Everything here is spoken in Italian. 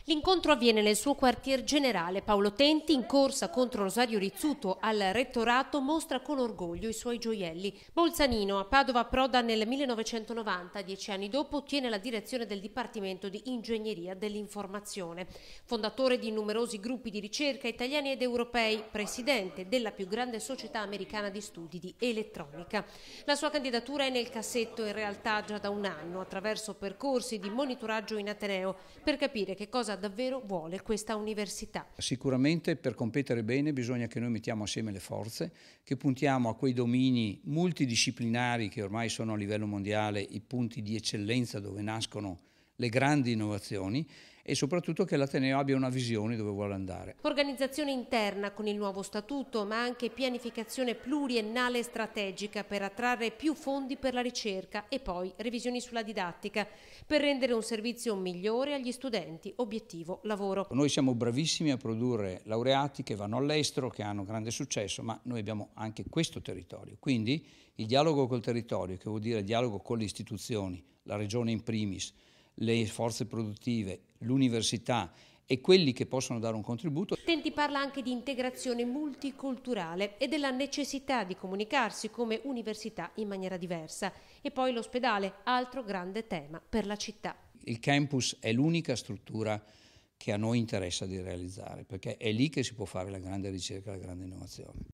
L'incontro avviene nel suo quartier generale. Paolo Tenti, in corsa contro Rosario Rizzuto al rettorato, mostra con orgoglio i suoi gioielli. Bolzanino a Padova approda nel 1990, 10 anni dopo ottiene la direzione del Dipartimento di Ingegneria dell'Informazione. Fondatore di numerosi gruppi di ricerca italiani ed europei, presidente della più grande società americana di studi di elettronica. La sua candidatura è nel cassetto in realtà già da un anno, attraverso percorsi di monitoraggio in Ateneo, per capire che cosa davvero vuole questa università. Sicuramente per competere bene bisogna che noi mettiamo assieme le forze, che puntiamo a quei domini multidisciplinari che ormai sono a livello mondiale i punti di eccellenza dove nascono le grandi innovazioni e soprattutto che l'Ateneo abbia una visione dove vuole andare. Organizzazione interna con il nuovo statuto, ma anche pianificazione pluriennale e strategica per attrarre più fondi per la ricerca e poi revisioni sulla didattica per rendere un servizio migliore agli studenti. Obiettivo lavoro. Noi siamo bravissimi a produrre laureati che vanno all'estero, che hanno grande successo, ma noi abbiamo anche questo territorio. Quindi il dialogo col territorio, che vuol dire dialogo con le istituzioni, la regione in primis, le forze produttive, l'università e quelli che possono dare un contributo. Tenti parla anche di integrazione multiculturale e della necessità di comunicarsi come università in maniera diversa. E poi l'ospedale, altro grande tema per la città. Il campus è l'unica struttura che a noi interessa di realizzare, perché è lì che si può fare la grande ricerca e la grande innovazione.